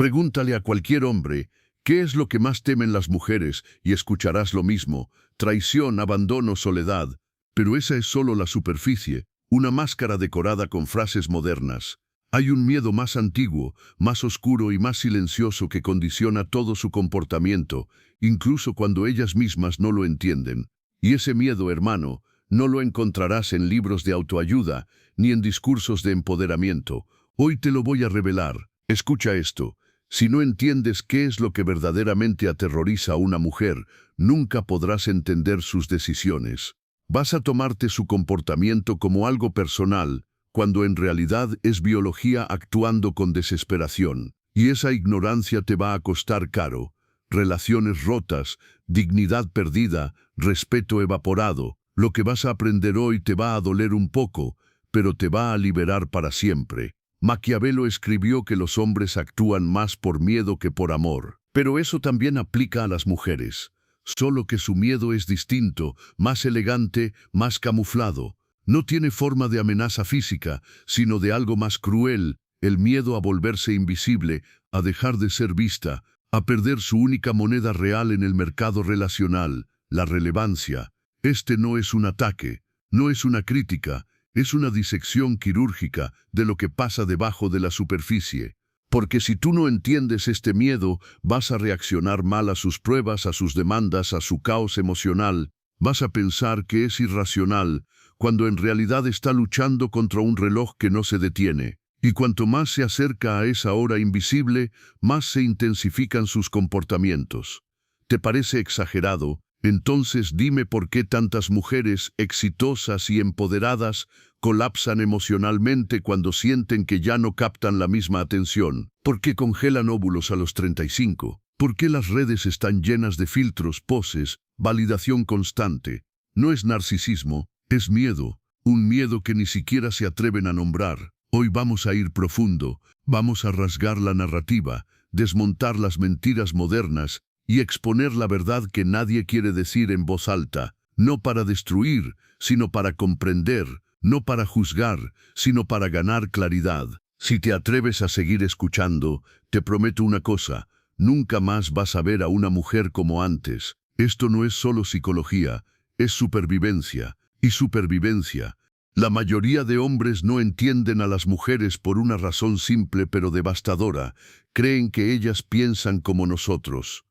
Pregúntale a cualquier hombre, ¿qué es lo que más temen las mujeres? Y escucharás lo mismo: traición, abandono, soledad. Pero esa es solo la superficie, una máscara decorada con frases modernas. Hay un miedo más antiguo, más oscuro y más silencioso que condiciona todo su comportamiento, incluso cuando ellas mismas no lo entienden. Y ese miedo, hermano, no lo encontrarás en libros de autoayuda, ni en discursos de empoderamiento. Hoy te lo voy a revelar. Escucha esto. Si no entiendes qué es lo que verdaderamente aterroriza a una mujer, nunca podrás entender sus decisiones. Vas a tomarte su comportamiento como algo personal, cuando en realidad es biología actuando con desesperación. Y esa ignorancia te va a costar caro. Relaciones rotas, dignidad perdida, respeto evaporado. Lo que vas a aprender hoy te va a doler un poco, pero te va a liberar para siempre. Maquiavelo escribió que los hombres actúan más por miedo que por amor. Pero eso también aplica a las mujeres. Solo que su miedo es distinto, más elegante, más camuflado. No tiene forma de amenaza física, sino de algo más cruel: el miedo a volverse invisible, a dejar de ser vista, a perder su única moneda real en el mercado relacional, la relevancia. Este no es un ataque, no es una crítica, es una disección quirúrgica de lo que pasa debajo de la superficie. Porque si tú no entiendes este miedo, vas a reaccionar mal a sus pruebas, a sus demandas, a su caos emocional. Vas a pensar que es irracional, cuando en realidad está luchando contra un reloj que no se detiene. Y cuanto más se acerca a esa hora invisible, más se intensifican sus comportamientos. ¿Te parece exagerado? Entonces dime por qué tantas mujeres exitosas y empoderadas colapsan emocionalmente cuando sienten que ya no captan la misma atención. ¿Por qué congelan óvulos a los 35? ¿Por qué las redes están llenas de filtros, poses, validación constante? No es narcisismo, es miedo, un miedo que ni siquiera se atreven a nombrar. Hoy vamos a ir profundo, vamos a rasgar la narrativa, desmontar las mentiras modernas y exponer la verdad que nadie quiere decir en voz alta, no para destruir, sino para comprender, no para juzgar, sino para ganar claridad. Si te atreves a seguir escuchando, te prometo una cosa: nunca más vas a ver a una mujer como antes. Esto no es solo psicología, es supervivencia. Y supervivencia. La mayoría de hombres no entienden a las mujeres por una razón simple pero devastadora: creen que ellas piensan como nosotros.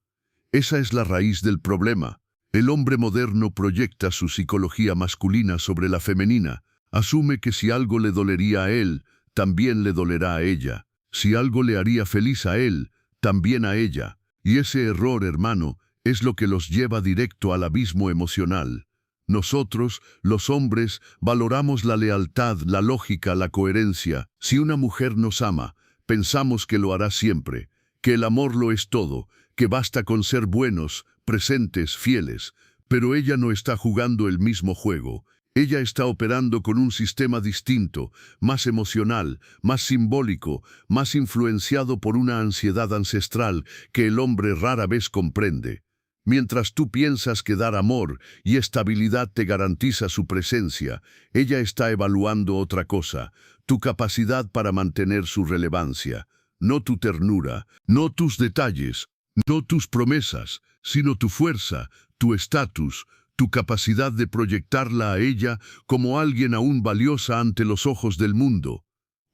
Esa es la raíz del problema. El hombre moderno proyecta su psicología masculina sobre la femenina. Asume que si algo le dolería a él, también le dolerá a ella. Si algo le haría feliz a él, también a ella. Y ese error, hermano, es lo que los lleva directo al abismo emocional. Nosotros, los hombres, valoramos la lealtad, la lógica, la coherencia. Si una mujer nos ama, pensamos que lo hará siempre, que el amor lo es todo, que basta con ser buenos, presentes, fieles. Pero ella no está jugando el mismo juego. Ella está operando con un sistema distinto, más emocional, más simbólico, más influenciado por una ansiedad ancestral que el hombre rara vez comprende. Mientras tú piensas que dar amor y estabilidad te garantiza su presencia, ella está evaluando otra cosa: tu capacidad para mantener su relevancia. No tu ternura, no tus detalles, no tus promesas, sino tu fuerza, tu estatus, tu capacidad de proyectarla a ella como alguien aún valiosa ante los ojos del mundo.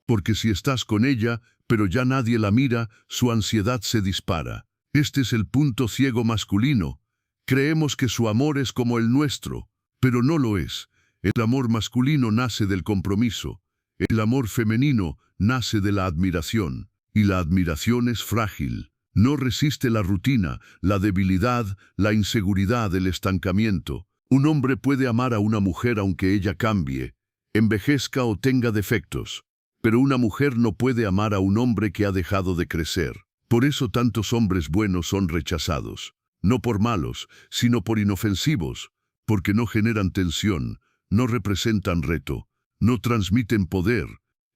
Porque si estás con ella, pero ya nadie la mira, su ansiedad se dispara. Este es el punto ciego masculino. Creemos que su amor es como el nuestro, pero no lo es. El amor masculino nace del compromiso. El amor femenino nace de la admiración. Y la admiración es frágil. No resiste la rutina, la debilidad, la inseguridad, el estancamiento. Un hombre puede amar a una mujer aunque ella cambie, envejezca o tenga defectos. Pero una mujer no puede amar a un hombre que ha dejado de crecer. Por eso tantos hombres buenos son rechazados. No por malos, sino por inofensivos, porque no generan tensión, no representan reto, no transmiten poder.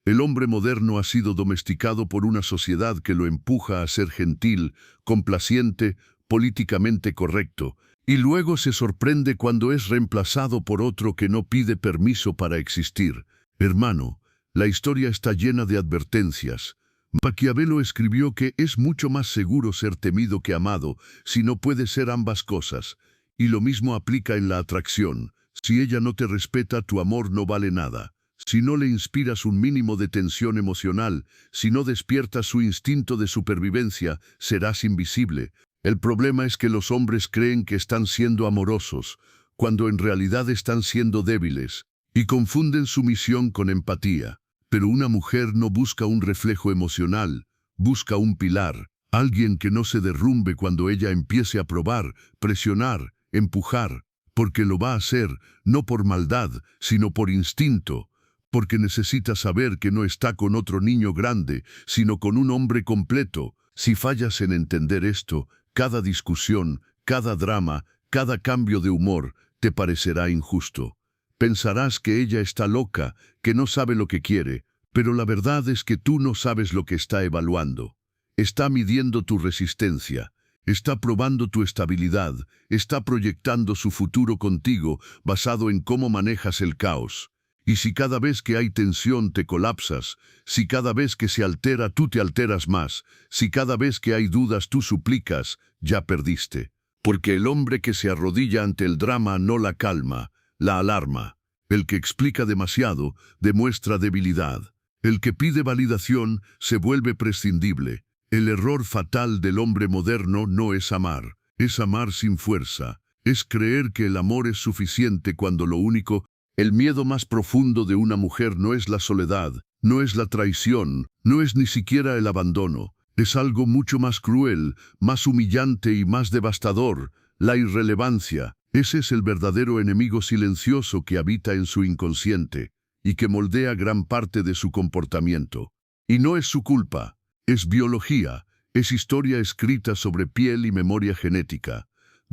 El hombre moderno ha sido domesticado por una sociedad que lo empuja a ser gentil, complaciente, políticamente correcto, y luego se sorprende cuando es reemplazado por otro que no pide permiso para existir. Hermano, la historia está llena de advertencias. Maquiavelo escribió que es mucho más seguro ser temido que amado, si no puede ser ambas cosas. Y lo mismo aplica en la atracción. Si ella no te respeta, tu amor no vale nada. Si no le inspiras un mínimo de tensión emocional, si no despiertas su instinto de supervivencia, serás invisible. El problema es que los hombres creen que están siendo amorosos, cuando en realidad están siendo débiles, y confunden sumisión con empatía. Pero una mujer no busca un reflejo emocional, busca un pilar, alguien que no se derrumbe cuando ella empiece a probar, presionar, empujar, porque lo va a hacer, no por maldad, sino por instinto, porque necesita saber que no está con otro niño grande, sino con un hombre completo. Si fallas en entender esto, cada discusión, cada drama, cada cambio de humor, te parecerá injusto. Pensarás que ella está loca, que no sabe lo que quiere, pero la verdad es que tú no sabes lo que está evaluando. Está midiendo tu resistencia, está probando tu estabilidad, está proyectando su futuro contigo basado en cómo manejas el caos. Y si cada vez que hay tensión te colapsas, si cada vez que se altera tú te alteras más, si cada vez que hay dudas tú suplicas, ya perdiste. Porque el hombre que se arrodilla ante el drama no la calma, la alarma. El que explica demasiado demuestra debilidad. El que pide validación se vuelve prescindible. El error fatal del hombre moderno no es amar sin fuerza. Es creer que el amor es suficiente cuando lo único. El miedo más profundo de una mujer no es la soledad, no es la traición, no es ni siquiera el abandono. Es algo mucho más cruel, más humillante y más devastador, la irrelevancia. Ese es el verdadero enemigo silencioso que habita en su inconsciente y que moldea gran parte de su comportamiento. Y no es su culpa, es biología, es historia escrita sobre piel y memoria genética.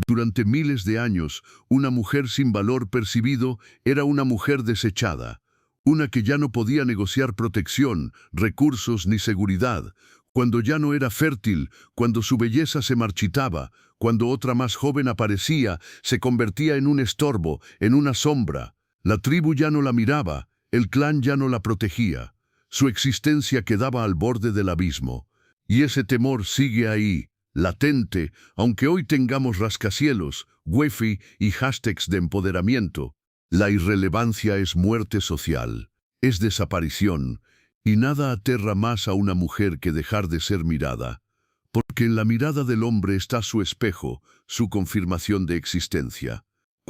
Durante miles de años, una mujer sin valor percibido era una mujer desechada, una que ya no podía negociar protección, recursos ni seguridad, cuando ya no era fértil, cuando su belleza se marchitaba, cuando otra más joven aparecía, se convertía en un estorbo, en una sombra. La tribu ya no la miraba, el clan ya no la protegía. Su existencia quedaba al borde del abismo. Y ese temor sigue ahí, latente, aunque hoy tengamos rascacielos, wifi y hashtags de empoderamiento. La irrelevancia es muerte social, es desaparición, y nada aterra más a una mujer que dejar de ser mirada, porque en la mirada del hombre está su espejo, su confirmación de existencia.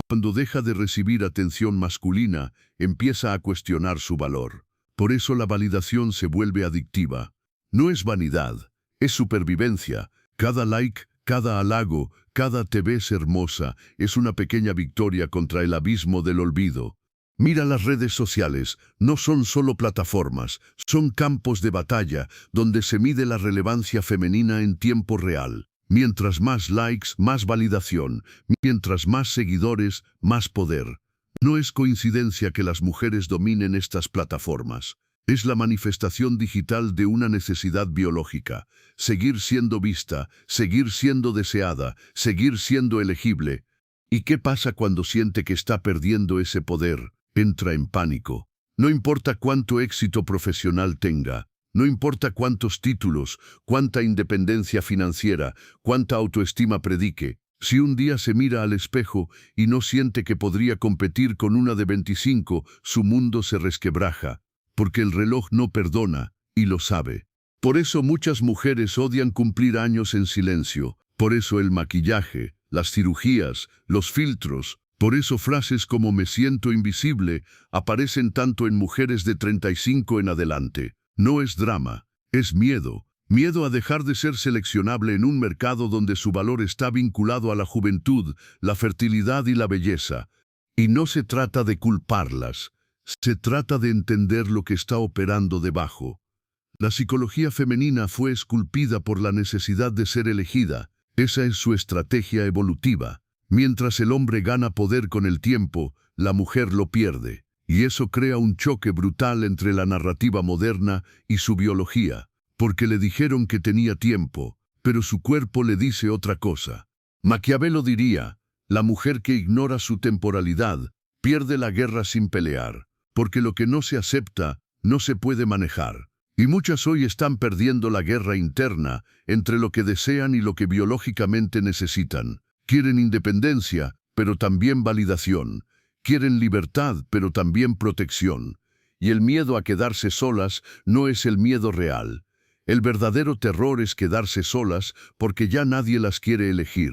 Cuando deja de recibir atención masculina, empieza a cuestionar su valor. Por eso la validación se vuelve adictiva. No es vanidad, es supervivencia. Cada like, cada halago, cada te ves hermosa es una pequeña victoria contra el abismo del olvido. Mira las redes sociales, no son solo plataformas, son campos de batalla donde se mide la relevancia femenina en tiempo real. Mientras más likes, más validación, mientras más seguidores, más poder. No es coincidencia que las mujeres dominen estas plataformas. Es la manifestación digital de una necesidad biológica. Seguir siendo vista, seguir siendo deseada, seguir siendo elegible. ¿Y qué pasa cuando siente que está perdiendo ese poder? Entra en pánico. No importa cuánto éxito profesional tenga, no importa cuántos títulos, cuánta independencia financiera, cuánta autoestima predique. Si un día se mira al espejo y no siente que podría competir con una de 25, su mundo se resquebraja. Porque el reloj no perdona, y lo sabe. Por eso muchas mujeres odian cumplir años en silencio. Por eso el maquillaje, las cirugías, los filtros. Por eso frases como "me siento invisible" aparecen tanto en mujeres de 35 en adelante. No es drama, es miedo. Miedo a dejar de ser seleccionable en un mercado donde su valor está vinculado a la juventud, la fertilidad y la belleza. Y no se trata de culparlas. Se trata de entender lo que está operando debajo. La psicología femenina fue esculpida por la necesidad de ser elegida. Esa es su estrategia evolutiva. Mientras el hombre gana poder con el tiempo, la mujer lo pierde. Y eso crea un choque brutal entre la narrativa moderna y su biología. Porque le dijeron que tenía tiempo, pero su cuerpo le dice otra cosa. Maquiavelo diría, la mujer que ignora su temporalidad pierde la guerra sin pelear. Porque lo que no se acepta, no se puede manejar. Y muchas hoy están perdiendo la guerra interna entre lo que desean y lo que biológicamente necesitan. Quieren independencia, pero también validación. Quieren libertad, pero también protección. Y el miedo a quedarse solas no es el miedo real. El verdadero terror es quedarse solas porque ya nadie las quiere elegir.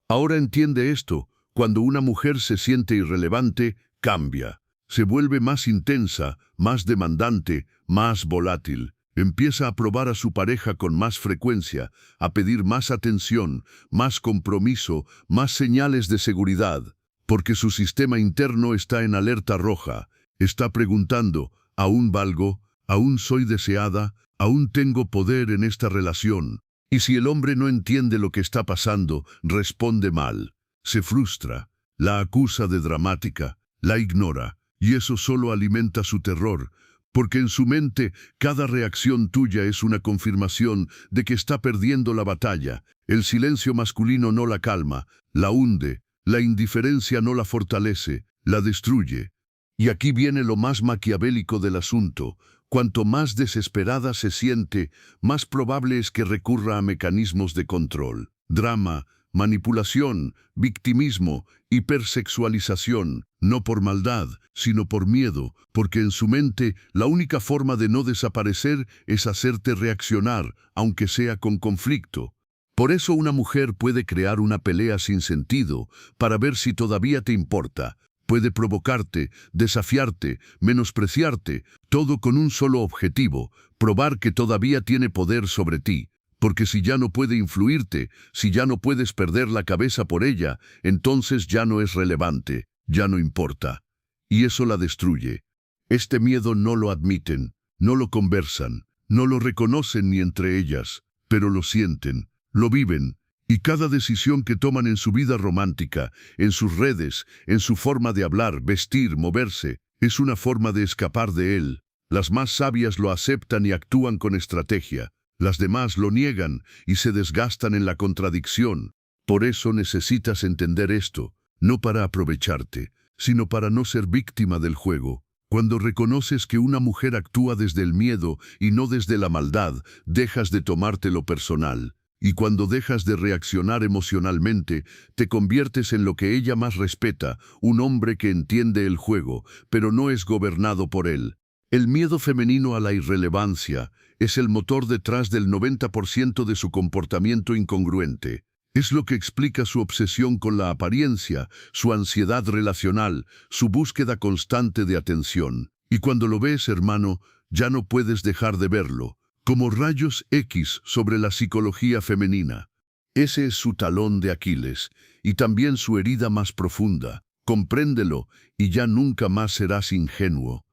Ahora entiende esto: cuando una mujer se siente irrelevante, cambia. Se vuelve más intensa, más demandante, más volátil. Empieza a probar a su pareja con más frecuencia, a pedir más atención, más compromiso, más señales de seguridad, porque su sistema interno está en alerta roja. Está preguntando: ¿aún valgo? ¿Aún soy deseada? ¿Aún tengo poder en esta relación? Y si el hombre no entiende lo que está pasando, responde mal. Se frustra, la acusa de dramática, la ignora, y eso solo alimenta su terror, porque en su mente cada reacción tuya es una confirmación de que está perdiendo la batalla. El silencio masculino no la calma, la hunde, la indiferencia no la fortalece, la destruye. Y aquí viene lo más maquiavélico del asunto: cuanto más desesperada se siente, más probable es que recurra a mecanismos de control, drama, manipulación, victimismo, hipersexualización, no por maldad, sino por miedo, porque en su mente la única forma de no desaparecer es hacerte reaccionar, aunque sea con conflicto. Por eso una mujer puede crear una pelea sin sentido para ver si todavía te importa. Puede provocarte, desafiarte, menospreciarte, todo con un solo objetivo: probar que todavía tiene poder sobre ti. Porque si ya no puede influirte, si ya no puedes perder la cabeza por ella, entonces ya no es relevante, ya no importa. Y eso la destruye. Este miedo no lo admiten, no lo conversan, no lo reconocen ni entre ellas, pero lo sienten, lo viven. Y cada decisión que toman en su vida romántica, en sus redes, en su forma de hablar, vestir, moverse, es una forma de escapar de él. Las más sabias lo aceptan y actúan con estrategia. Las demás lo niegan y se desgastan en la contradicción. Por eso necesitas entender esto, no para aprovecharte, sino para no ser víctima del juego. Cuando reconoces que una mujer actúa desde el miedo y no desde la maldad, dejas de tomártelo personal. Y cuando dejas de reaccionar emocionalmente, te conviertes en lo que ella más respeta: un hombre que entiende el juego, pero no es gobernado por él. El miedo femenino a la irrelevancia es el motor detrás del 90% de su comportamiento incongruente. Es lo que explica su obsesión con la apariencia, su ansiedad relacional, su búsqueda constante de atención. Y cuando lo ves, hermano, ya no puedes dejar de verlo, como rayos X sobre la psicología femenina. Ese es su talón de Aquiles, y también su herida más profunda. Compréndelo, y ya nunca más serás ingenuo.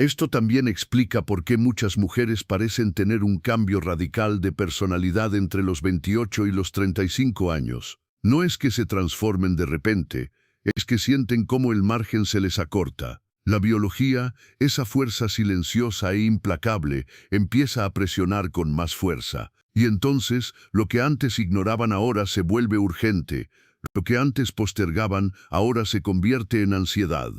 Esto también explica por qué muchas mujeres parecen tener un cambio radical de personalidad entre los 28 y los 35 años. No es que se transformen de repente, es que sienten cómo el margen se les acorta. La biología, esa fuerza silenciosa e implacable, empieza a presionar con más fuerza. Y entonces, lo que antes ignoraban ahora se vuelve urgente. Lo que antes postergaban ahora se convierte en ansiedad.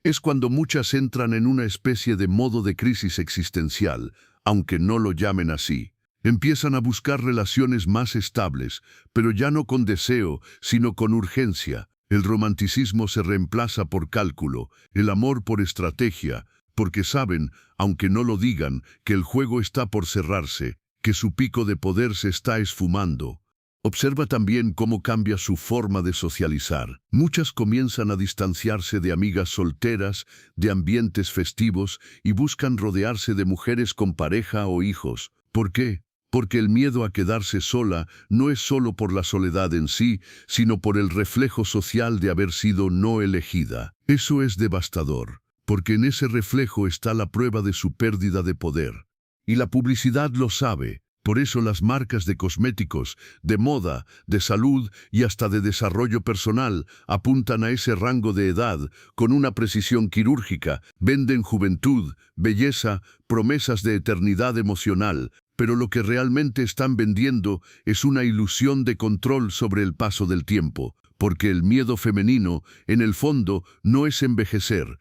Es cuando muchas entran en una especie de modo de crisis existencial, aunque no lo llamen así. Empiezan a buscar relaciones más estables, pero ya no con deseo, sino con urgencia. El romanticismo se reemplaza por cálculo, el amor por estrategia, porque saben, aunque no lo digan, que el juego está por cerrarse, que su pico de poder se está esfumando. Observa también cómo cambia su forma de socializar. Muchas comienzan a distanciarse de amigas solteras, de ambientes festivos, y buscan rodearse de mujeres con pareja o hijos. ¿Por qué? Porque el miedo a quedarse sola no es solo por la soledad en sí, sino por el reflejo social de haber sido no elegida. Eso es devastador, porque en ese reflejo está la prueba de su pérdida de poder. Y la publicidad lo sabe. Por eso las marcas de cosméticos, de moda, de salud y hasta de desarrollo personal apuntan a ese rango de edad con una precisión quirúrgica. Venden juventud, belleza, promesas de eternidad emocional, pero lo que realmente están vendiendo es una ilusión de control sobre el paso del tiempo, porque el miedo femenino, en el fondo, no es envejecer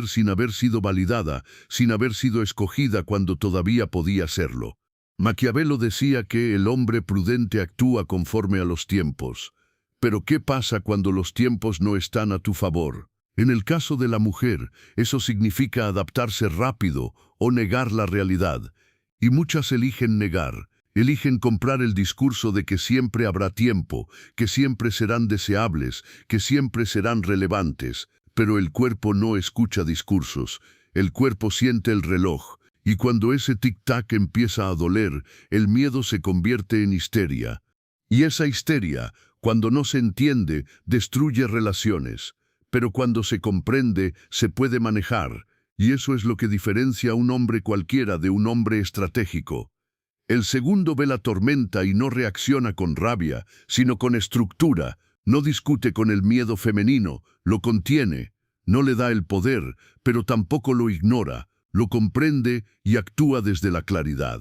sin haber sido validada, sin haber sido escogida cuando todavía podía serlo. Maquiavelo decía que el hombre prudente actúa conforme a los tiempos. Pero ¿qué pasa cuando los tiempos no están a tu favor? En el caso de la mujer, eso significa adaptarse rápido o negar la realidad. Y muchas eligen negar. Eligen comprar el discurso de que siempre habrá tiempo, que siempre serán deseables, que siempre serán relevantes. Pero el cuerpo no escucha discursos. El cuerpo siente el reloj. Y cuando ese tic-tac empieza a doler, el miedo se convierte en histeria. Y esa histeria, cuando no se entiende, destruye relaciones. Pero cuando se comprende, se puede manejar. Y eso es lo que diferencia a un hombre cualquiera de un hombre estratégico. El segundo ve la tormenta y no reacciona con rabia, sino con estructura. No discute con el miedo femenino, lo contiene. No le da el poder, pero tampoco lo ignora. Lo comprende y actúa desde la claridad.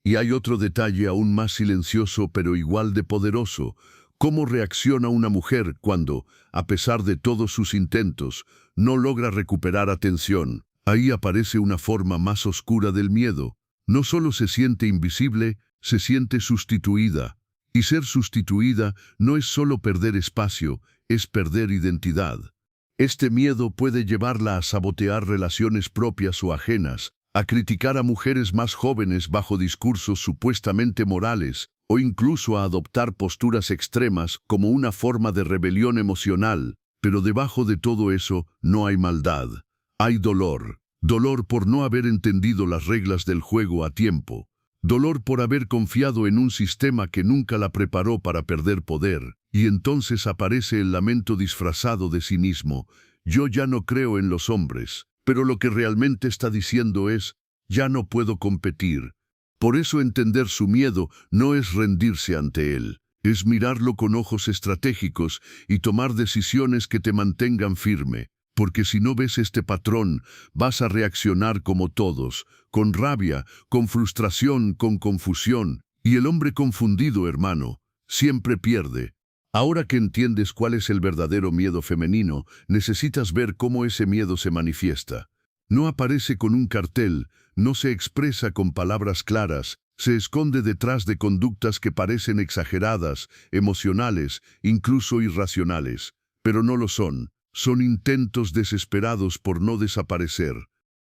Y hay otro detalle aún más silencioso pero igual de poderoso. ¿Cómo reacciona una mujer cuando, a pesar de todos sus intentos, no logra recuperar atención? Ahí aparece una forma más oscura del miedo. No solo se siente invisible, se siente sustituida. Y ser sustituida no es solo perder espacio, es perder identidad. Este miedo puede llevarla a sabotear relaciones propias o ajenas, a criticar a mujeres más jóvenes bajo discursos supuestamente morales, o incluso a adoptar posturas extremas como una forma de rebelión emocional. Pero debajo de todo eso no hay maldad. Hay dolor. Dolor por no haber entendido las reglas del juego a tiempo. Dolor por haber confiado en un sistema que nunca la preparó para perder poder. Y entonces aparece el lamento disfrazado de cinismo. Yo ya no creo en los hombres. Pero lo que realmente está diciendo es, ya no puedo competir. Por eso entender su miedo no es rendirse ante él. Es mirarlo con ojos estratégicos y tomar decisiones que te mantengan firme. Porque si no ves este patrón, vas a reaccionar como todos, con rabia, con frustración, con confusión. Y el hombre confundido, hermano, siempre pierde. Ahora que entiendes cuál es el verdadero miedo femenino, necesitas ver cómo ese miedo se manifiesta. No aparece con un cartel, no se expresa con palabras claras, se esconde detrás de conductas que parecen exageradas, emocionales, incluso irracionales. Pero no lo son. Son intentos desesperados por no desaparecer.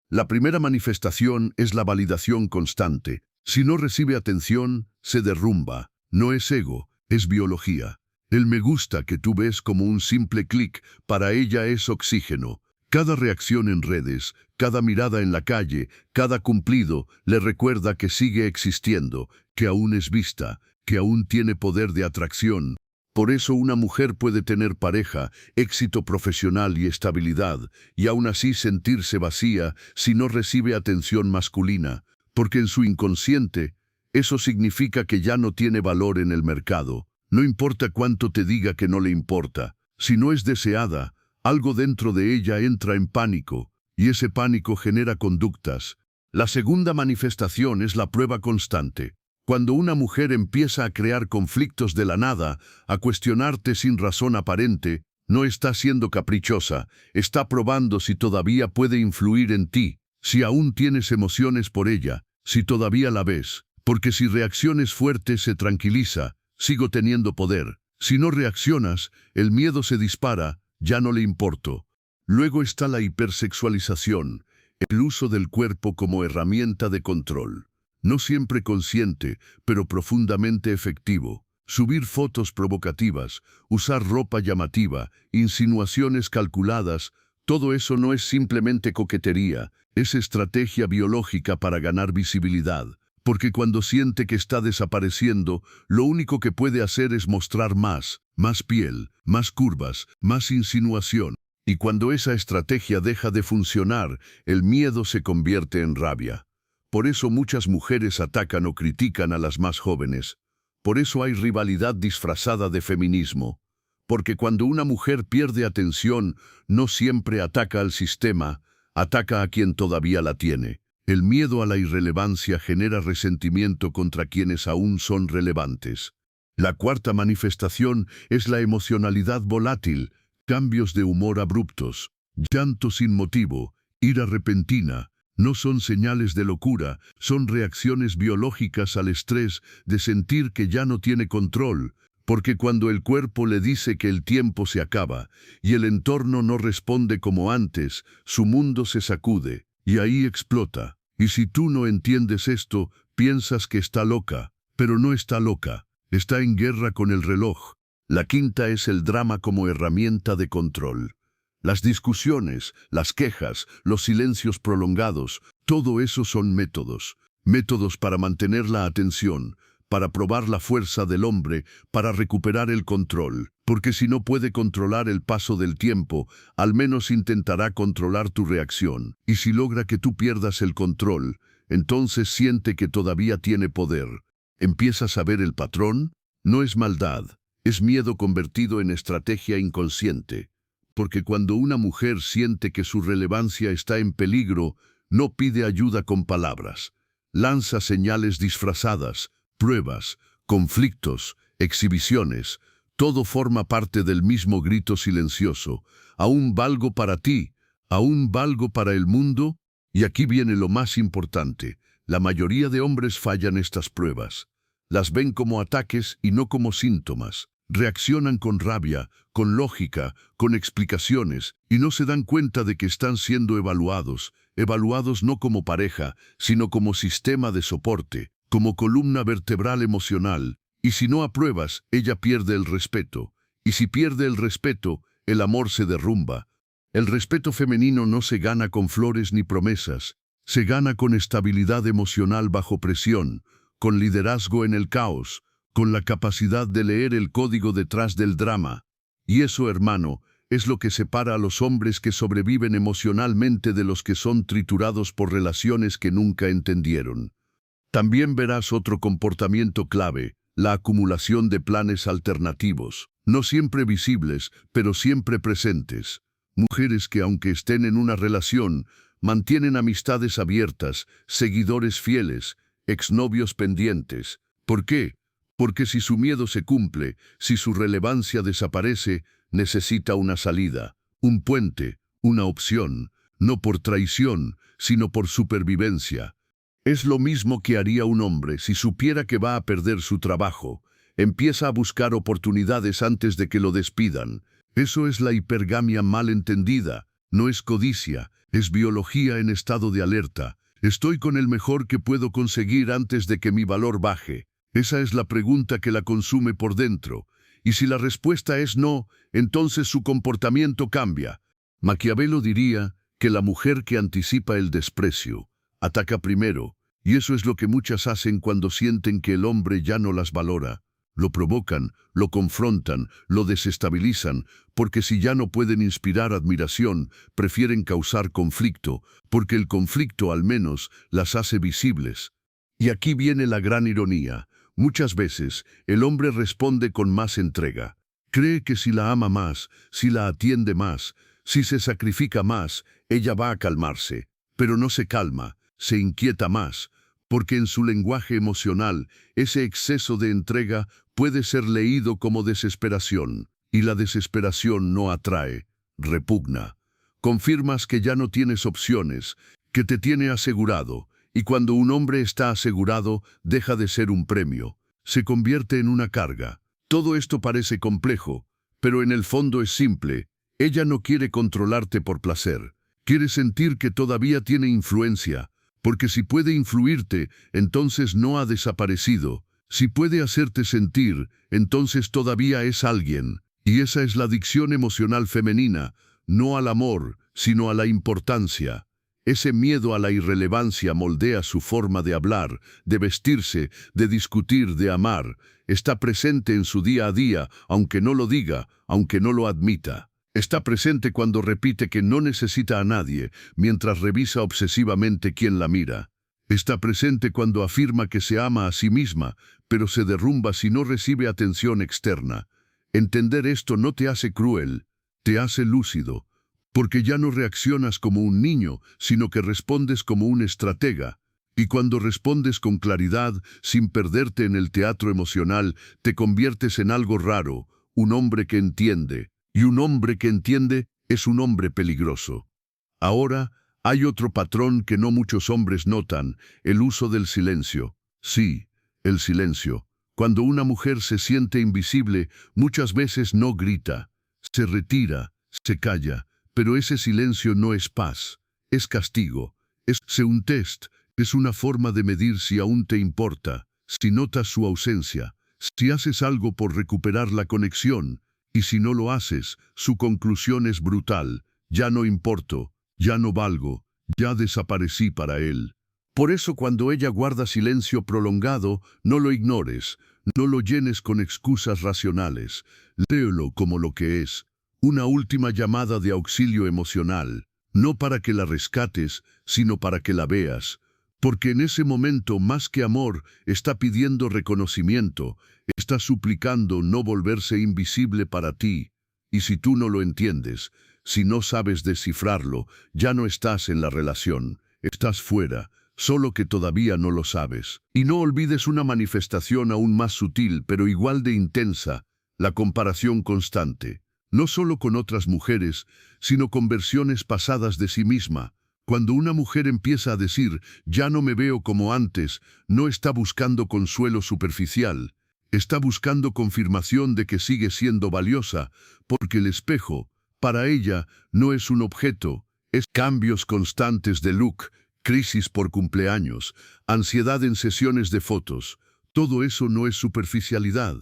La primera manifestación es la validación constante. Si no recibe atención, se derrumba. No es ego, es biología. El me gusta que tú ves como un simple clic, para ella es oxígeno. Cada reacción en redes, cada mirada en la calle, cada cumplido, le recuerda que sigue existiendo, que aún es vista, que aún tiene poder de atracción. Por eso una mujer puede tener pareja, éxito profesional y estabilidad, y aún así sentirse vacía si no recibe atención masculina, porque en su inconsciente, eso significa que ya no tiene valor en el mercado. No importa cuánto te diga que no le importa. Si no es deseada, algo dentro de ella entra en pánico, y ese pánico genera conductas. La segunda manifestación es la prueba constante. Cuando una mujer empieza a crear conflictos de la nada, a cuestionarte sin razón aparente, no está siendo caprichosa, está probando si todavía puede influir en ti, si aún tienes emociones por ella, si todavía la ves, porque si reacciones fuertes se tranquiliza, sigo teniendo poder. Si no reaccionas, el miedo se dispara, ya no le importo. Luego está la hipersexualización, el uso del cuerpo como herramienta de control. No siempre consciente, pero profundamente efectivo. Subir fotos provocativas, usar ropa llamativa, insinuaciones calculadas, todo eso no es simplemente coquetería, es estrategia biológica para ganar visibilidad. Porque cuando siente que está desapareciendo, lo único que puede hacer es mostrar más piel, más curvas, más insinuación. Y cuando esa estrategia deja de funcionar, el miedo se convierte en rabia. Por eso muchas mujeres atacan o critican a las más jóvenes. Por eso hay rivalidad disfrazada de feminismo. Porque cuando una mujer pierde atención, no siempre ataca al sistema, ataca a quien todavía la tiene. El miedo a la irrelevancia genera resentimiento contra quienes aún son relevantes. La cuarta manifestación es la emocionalidad volátil, cambios de humor abruptos, llanto sin motivo, ira repentina. No son señales de locura, son reacciones biológicas al estrés de sentir que ya no tiene control, porque cuando el cuerpo le dice que el tiempo se acaba y el entorno no responde como antes, su mundo se sacude y ahí explota. Y si tú no entiendes esto, piensas que está loca, pero no está loca, está en guerra con el reloj. La quinta es el drama como herramienta de control. Las discusiones, las quejas, los silencios prolongados, todo eso son métodos. Métodos para mantener la atención, para probar la fuerza del hombre, para recuperar el control. Porque si no puede controlar el paso del tiempo, al menos intentará controlar tu reacción. Y si logra que tú pierdas el control, entonces siente que todavía tiene poder. ¿Empiezas a ver el patrón? No es maldad, es miedo convertido en estrategia inconsciente. Porque cuando una mujer siente que su relevancia está en peligro, no pide ayuda con palabras. Lanza señales disfrazadas, pruebas, conflictos, exhibiciones. Todo forma parte del mismo grito silencioso. ¿Aún valgo para ti? ¿Aún valgo para el mundo? Y aquí viene lo más importante. La mayoría de hombres fallan estas pruebas. Las ven como ataques y no como síntomas. Reaccionan con rabia, con lógica, con explicaciones, y no se dan cuenta de que están siendo evaluados no como pareja, sino como sistema de soporte, como columna vertebral emocional. Y si no apruebas, ella pierde el respeto. Y si pierde el respeto, el amor se derrumba. El respeto femenino no se gana con flores ni promesas, se gana con estabilidad emocional bajo presión, con liderazgo en el caos, con la capacidad de leer el código detrás del drama. Y eso, hermano, es lo que separa a los hombres que sobreviven emocionalmente de los que son triturados por relaciones que nunca entendieron. También verás otro comportamiento clave, la acumulación de planes alternativos, no siempre visibles, pero siempre presentes. Mujeres que, aunque estén en una relación, mantienen amistades abiertas, seguidores fieles, exnovios pendientes. ¿Por qué? Porque si su miedo se cumple, si su relevancia desaparece, necesita una salida, un puente, una opción, no por traición, sino por supervivencia. Es lo mismo que haría un hombre si supiera que va a perder su trabajo. Empieza a buscar oportunidades antes de que lo despidan. Eso es la hipergamia mal entendida. No es codicia, es biología en estado de alerta. Estoy con el mejor que puedo conseguir antes de que mi valor baje. Esa es la pregunta que la consume por dentro. Y si la respuesta es no, entonces su comportamiento cambia. Maquiavelo diría que la mujer que anticipa el desprecio ataca primero, y eso es lo que muchas hacen cuando sienten que el hombre ya no las valora. Lo provocan, lo confrontan, lo desestabilizan, porque si ya no pueden inspirar admiración, prefieren causar conflicto, porque el conflicto al menos las hace visibles. Y aquí viene la gran ironía. Muchas veces, el hombre responde con más entrega. Cree que si la ama más, si la atiende más, si se sacrifica más, ella va a calmarse. Pero no se calma, se inquieta más, porque en su lenguaje emocional, ese exceso de entrega puede ser leído como desesperación. Y la desesperación no atrae, repugna. Confirmas que ya no tienes opciones, que te tiene asegurado. Y cuando un hombre está asegurado, deja de ser un premio, se convierte en una carga. Todo esto parece complejo, pero en el fondo es simple. Ella no quiere controlarte por placer, quiere sentir que todavía tiene influencia, porque si puede influirte, entonces no ha desaparecido. Si puede hacerte sentir, entonces todavía es alguien. Y esa es la adicción emocional femenina, no al amor, sino a la importancia. Ese miedo a la irrelevancia moldea su forma de hablar, de vestirse, de discutir, de amar. Está presente en su día a día, aunque no lo diga, aunque no lo admita. Está presente cuando repite que no necesita a nadie, mientras revisa obsesivamente quién la mira. Está presente cuando afirma que se ama a sí misma, pero se derrumba si no recibe atención externa. Entender esto no te hace cruel, te hace lúcido. Porque ya no reaccionas como un niño, sino que respondes como un estratega. Y cuando respondes con claridad, sin perderte en el teatro emocional, te conviertes en algo raro, un hombre que entiende. Y un hombre que entiende es un hombre peligroso. Ahora, hay otro patrón que no muchos hombres notan, el uso del silencio. Sí, el silencio. Cuando una mujer se siente invisible, muchas veces no grita, se retira, se calla, pero ese silencio no es paz, es castigo, es un test, es una forma de medir si aún te importa, si notas su ausencia, si haces algo por recuperar la conexión, y si no lo haces, su conclusión es brutal, ya no importo, ya no valgo, ya desaparecí para él. Por eso cuando ella guarda silencio prolongado, no lo ignores, no lo llenes con excusas racionales, léelo como lo que es, una última llamada de auxilio emocional, no para que la rescates, sino para que la veas, porque en ese momento más que amor está pidiendo reconocimiento, está suplicando no volverse invisible para ti, y si tú no lo entiendes, si no sabes descifrarlo, ya no estás en la relación, estás fuera, solo que todavía no lo sabes. Y no olvides una manifestación aún más sutil, pero igual de intensa, la comparación constante, no solo con otras mujeres, sino con versiones pasadas de sí misma. Cuando una mujer empieza a decir, ya no me veo como antes, no está buscando consuelo superficial, está buscando confirmación de que sigue siendo valiosa, porque el espejo, para ella, no es un objeto, es cambios constantes de look, crisis por cumpleaños, ansiedad en sesiones de fotos. Todo eso no es superficialidad.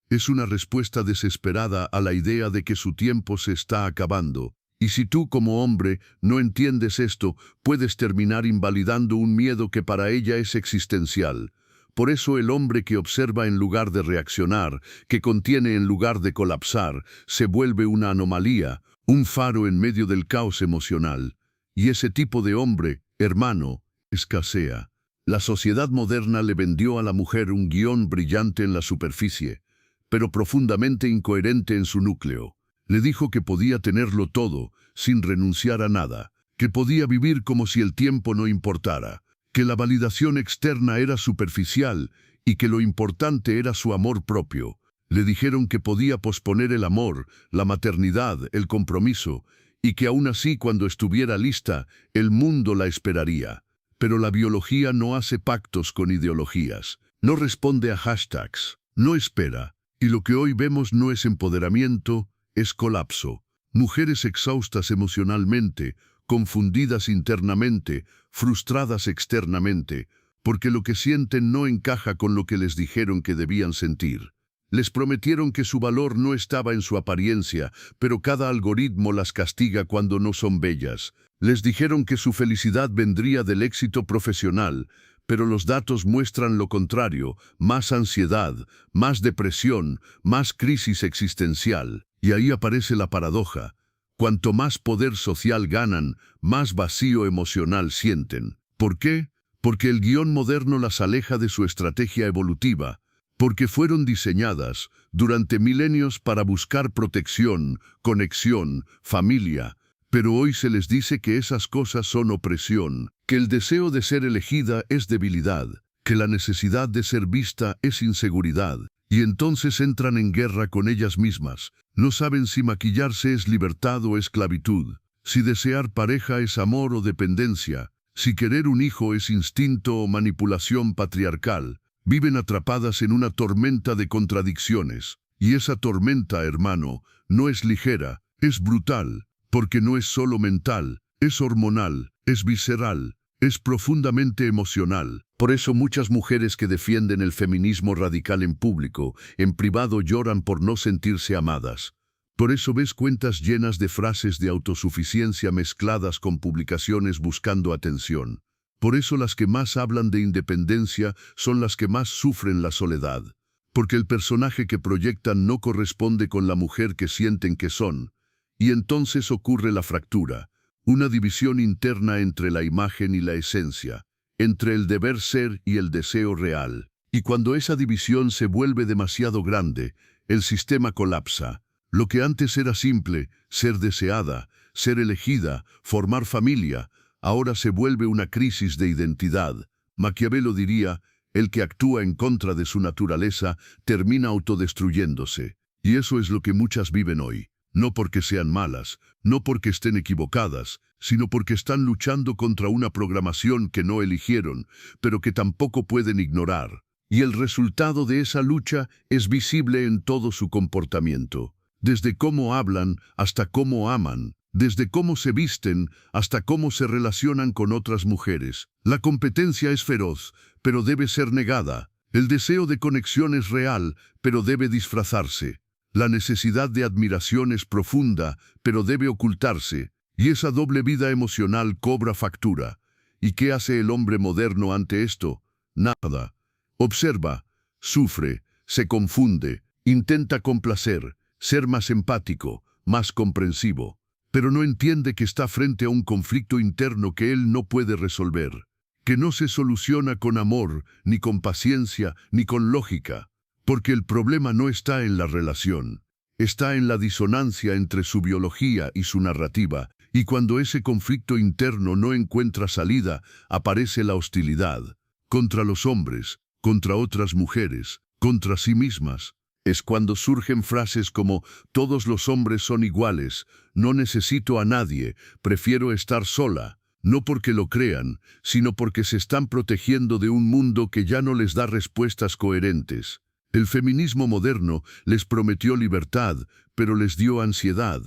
Es una respuesta desesperada a la idea de que su tiempo se está acabando. Y si tú como hombre no entiendes esto, puedes terminar invalidando un miedo que para ella es existencial. Por eso el hombre que observa en lugar de reaccionar, que contiene en lugar de colapsar, se vuelve una anomalía, un faro en medio del caos emocional. Y ese tipo de hombre, hermano, escasea. La sociedad moderna le vendió a la mujer un guión brillante en la superficie, pero profundamente incoherente en su núcleo. Le dijo que podía tenerlo todo, sin renunciar a nada, que podía vivir como si el tiempo no importara, que la validación externa era superficial y que lo importante era su amor propio. Le dijeron que podía posponer el amor, la maternidad, el compromiso, y que aún así cuando estuviera lista, el mundo la esperaría. Pero la biología no hace pactos con ideologías, no responde a hashtags, no espera, y lo que hoy vemos no es empoderamiento, es colapso. Mujeres exhaustas emocionalmente, confundidas internamente, frustradas externamente, porque lo que sienten no encaja con lo que les dijeron que debían sentir. Les prometieron que su valor no estaba en su apariencia, pero cada algoritmo las castiga cuando no son bellas. Les dijeron que su felicidad vendría del éxito profesional, pero los datos muestran lo contrario, más ansiedad, más depresión, más crisis existencial. Y ahí aparece la paradoja. Cuanto más poder social ganan, más vacío emocional sienten. ¿Por qué? Porque el guión moderno las aleja de su estrategia evolutiva, porque fueron diseñadas durante milenios para buscar protección, conexión, familia, pero hoy se les dice que esas cosas son opresión, que el deseo de ser elegida es debilidad, que la necesidad de ser vista es inseguridad, y entonces entran en guerra con ellas mismas. No saben si maquillarse es libertad o esclavitud, si desear pareja es amor o dependencia, si querer un hijo es instinto o manipulación patriarcal. Viven atrapadas en una tormenta de contradicciones, y esa tormenta, hermano, no es ligera, es brutal, porque no es solo mental, es hormonal, es visceral, es profundamente emocional. Por eso muchas mujeres que defienden el feminismo radical en público, en privado lloran por no sentirse amadas. Por eso ves cuentas llenas de frases de autosuficiencia mezcladas con publicaciones buscando atención. Por eso las que más hablan de independencia son las que más sufren la soledad, porque el personaje que proyectan no corresponde con la mujer que sienten que son, y entonces ocurre la fractura, una división interna entre la imagen y la esencia, entre el deber ser y el deseo real. Y cuando esa división se vuelve demasiado grande, el sistema colapsa. Lo que antes era simple, ser deseada, ser elegida, formar familia, ahora se vuelve una crisis de identidad, Maquiavelo diría, el que actúa en contra de su naturaleza termina autodestruyéndose. Y eso es lo que muchas viven hoy. No porque sean malas, no porque estén equivocadas, sino porque están luchando contra una programación que no eligieron, pero que tampoco pueden ignorar. Y el resultado de esa lucha es visible en todo su comportamiento. Desde cómo hablan hasta cómo aman, desde cómo se visten hasta cómo se relacionan con otras mujeres. La competencia es feroz, pero debe ser negada. El deseo de conexión es real, pero debe disfrazarse. La necesidad de admiración es profunda, pero debe ocultarse. Y esa doble vida emocional cobra factura. ¿Y qué hace el hombre moderno ante esto? Nada. Observa, sufre, se confunde, intenta complacer, ser más empático, más comprensivo, pero no entiende que está frente a un conflicto interno que él no puede resolver, que no se soluciona con amor, ni con paciencia, ni con lógica, porque el problema no está en la relación, está en la disonancia entre su biología y su narrativa, y cuando ese conflicto interno no encuentra salida, aparece la hostilidad, contra los hombres, contra otras mujeres, contra sí mismas. Es cuando surgen frases como «todos los hombres son iguales», «no necesito a nadie, prefiero estar sola», no porque lo crean, sino porque se están protegiendo de un mundo que ya no les da respuestas coherentes. El feminismo moderno les prometió libertad, pero les dio ansiedad.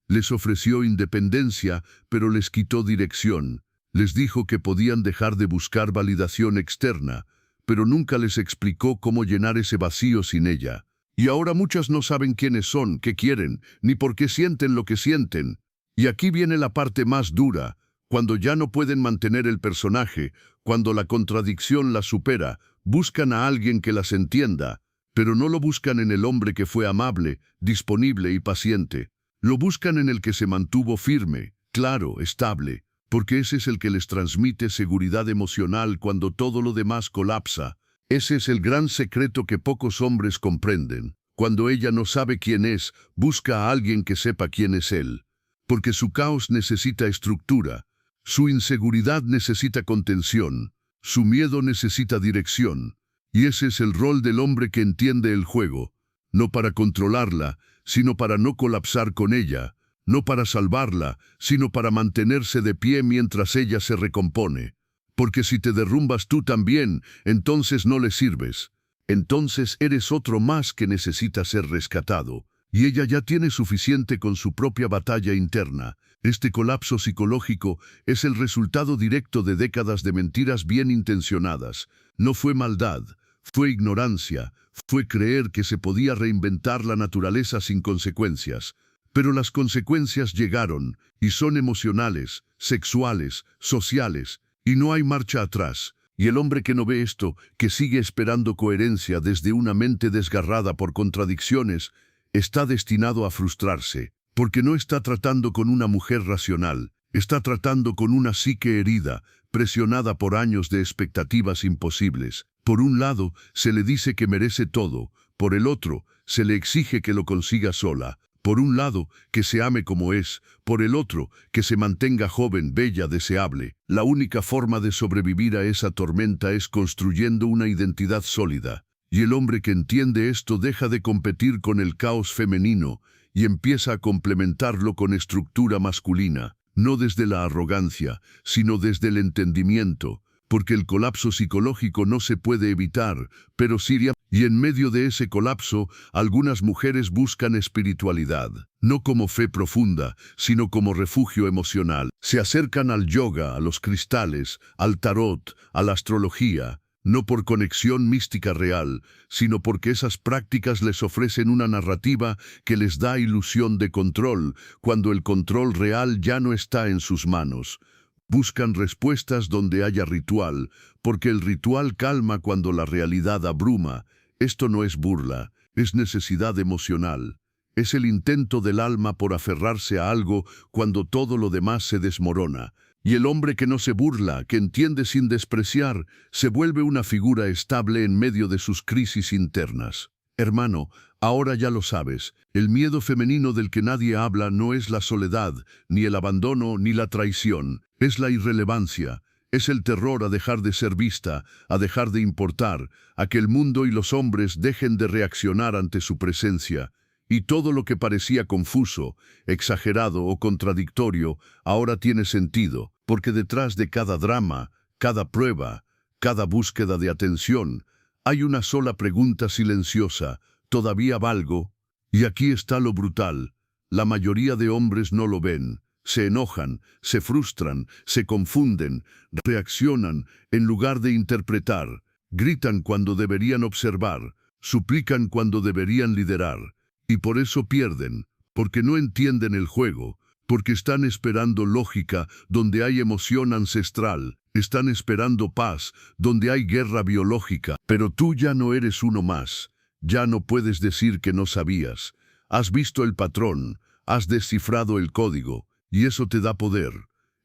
Les ofreció independencia, pero les quitó dirección. Les dijo que podían dejar de buscar validación externa, pero nunca les explicó cómo llenar ese vacío sin ella. Y ahora muchas no saben quiénes son, qué quieren, ni por qué sienten lo que sienten. Y aquí viene la parte más dura, cuando ya no pueden mantener el personaje, cuando la contradicción las supera, buscan a alguien que las entienda, pero no lo buscan en el hombre que fue amable, disponible y paciente. Lo buscan en el que se mantuvo firme, claro, estable, porque ese es el que les transmite seguridad emocional cuando todo lo demás colapsa. Ese es el gran secreto que pocos hombres comprenden. Cuando ella no sabe quién es, busca a alguien que sepa quién es él. Porque su caos necesita estructura, su inseguridad necesita contención, su miedo necesita dirección. Y ese es el rol del hombre que entiende el juego, no para controlarla, sino para no colapsar con ella, no para salvarla, sino para mantenerse de pie mientras ella se recompone. Porque si te derrumbas tú también, entonces no le sirves. Entonces eres otro más que necesita ser rescatado. Y ella ya tiene suficiente con su propia batalla interna. Este colapso psicológico es el resultado directo de décadas de mentiras bien intencionadas. No fue maldad, fue ignorancia, fue creer que se podía reinventar la naturaleza sin consecuencias. Pero las consecuencias llegaron, y son emocionales, sexuales, sociales, y no hay marcha atrás. Y el hombre que no ve esto, que sigue esperando coherencia desde una mente desgarrada por contradicciones, está destinado a frustrarse, porque no está tratando con una mujer racional, está tratando con una psique herida, presionada por años de expectativas imposibles. Por un lado, se le dice que merece todo, por el otro, se le exige que lo consiga sola. Por un lado, que se ame como es, por el otro, que se mantenga joven, bella, deseable. La única forma de sobrevivir a esa tormenta es construyendo una identidad sólida. Y el hombre que entiende esto deja de competir con el caos femenino y empieza a complementarlo con estructura masculina, no desde la arrogancia, sino desde el entendimiento, porque el colapso psicológico no se puede evitar, pero Siria. Y en medio de ese colapso, algunas mujeres buscan espiritualidad, no como fe profunda, sino como refugio emocional. Se acercan al yoga, a los cristales, al tarot, a la astrología, no por conexión mística real, sino porque esas prácticas les ofrecen una narrativa que les da ilusión de control, cuando el control real ya no está en sus manos. Buscan respuestas donde haya ritual, porque el ritual calma cuando la realidad abruma. Esto no es burla, es necesidad emocional. Es el intento del alma por aferrarse a algo cuando todo lo demás se desmorona. Y el hombre que no se burla, que entiende sin despreciar, se vuelve una figura estable en medio de sus crisis internas. Hermano, ahora ya lo sabes, el miedo femenino del que nadie habla no es la soledad, ni el abandono, ni la traición, es la irrelevancia. Es el terror a dejar de ser vista, a dejar de importar, a que el mundo y los hombres dejen de reaccionar ante su presencia. Y todo lo que parecía confuso, exagerado o contradictorio, ahora tiene sentido, porque detrás de cada drama, cada prueba, cada búsqueda de atención, hay una sola pregunta silenciosa: ¿todavía valgo? Y aquí está lo brutal: la mayoría de hombres no lo ven. Se enojan, se frustran, se confunden, reaccionan en lugar de interpretar, gritan cuando deberían observar, suplican cuando deberían liderar. Y por eso pierden, porque no entienden el juego, porque están esperando lógica donde hay emoción ancestral, están esperando paz donde hay guerra biológica. Pero tú ya no eres uno más, ya no puedes decir que no sabías. Has visto el patrón, has descifrado el código, y eso te da poder.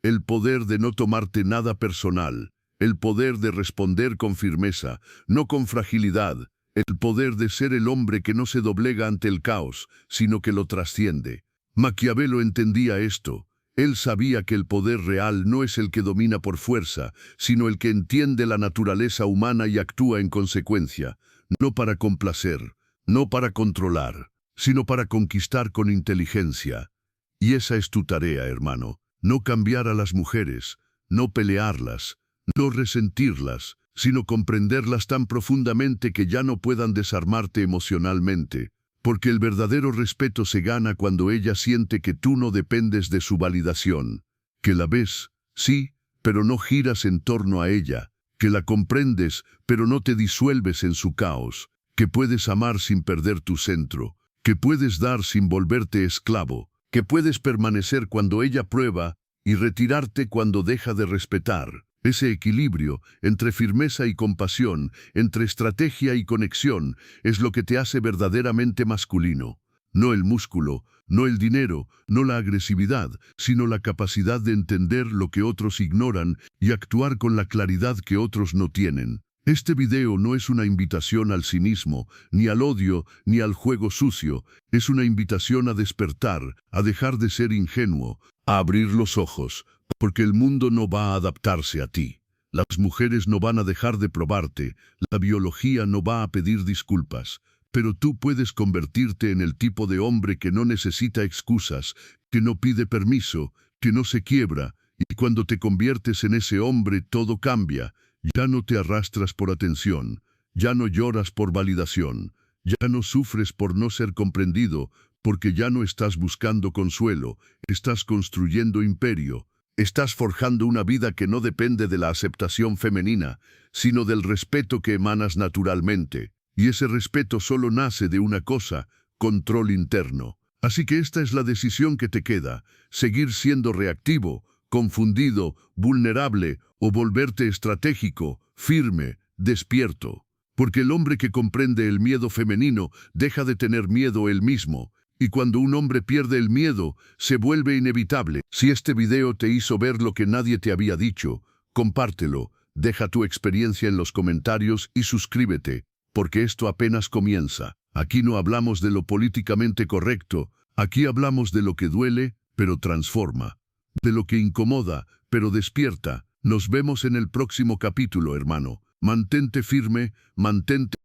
El poder de no tomarte nada personal, el poder de responder con firmeza, no con fragilidad, el poder de ser el hombre que no se doblega ante el caos, sino que lo trasciende. Maquiavelo entendía esto. Él sabía que el poder real no es el que domina por fuerza, sino el que entiende la naturaleza humana y actúa en consecuencia, no para complacer, no para controlar, sino para conquistar con inteligencia. Y esa es tu tarea, hermano: no cambiar a las mujeres, no pelearlas, no resentirlas, sino comprenderlas tan profundamente que ya no puedan desarmarte emocionalmente, porque el verdadero respeto se gana cuando ella siente que tú no dependes de su validación, que la ves, sí, pero no giras en torno a ella, que la comprendes, pero no te disuelves en su caos, que puedes amar sin perder tu centro, que puedes dar sin volverte esclavo, que puedes permanecer cuando ella prueba y retirarte cuando deja de respetar. Ese equilibrio entre firmeza y compasión, entre estrategia y conexión, es lo que te hace verdaderamente masculino. No el músculo, no el dinero, no la agresividad, sino la capacidad de entender lo que otros ignoran y actuar con la claridad que otros no tienen. Este video no es una invitación al cinismo, ni al odio, ni al juego sucio. Es una invitación a despertar, a dejar de ser ingenuo, a abrir los ojos, porque el mundo no va a adaptarse a ti. Las mujeres no van a dejar de probarte, la biología no va a pedir disculpas, pero tú puedes convertirte en el tipo de hombre que no necesita excusas, que no pide permiso, que no se quiebra, y cuando te conviertes en ese hombre todo cambia. Ya no te arrastras por atención, ya no lloras por validación, ya no sufres por no ser comprendido, porque ya no estás buscando consuelo, estás construyendo imperio. Estás forjando una vida que no depende de la aceptación femenina, sino del respeto que emanas naturalmente. Y ese respeto solo nace de una cosa: control interno. Así que esta es la decisión que te queda: seguir siendo reactivo, confundido, vulnerable, o volverte estratégico, firme, despierto. Porque el hombre que comprende el miedo femenino deja de tener miedo él mismo. Y cuando un hombre pierde el miedo, se vuelve inevitable. Si este video te hizo ver lo que nadie te había dicho, compártelo, deja tu experiencia en los comentarios y suscríbete, porque esto apenas comienza. Aquí no hablamos de lo políticamente correcto, aquí hablamos de lo que duele, pero transforma, de lo que incomoda, pero despierta. Nos vemos en el próximo capítulo, hermano. Mantente firme, mantente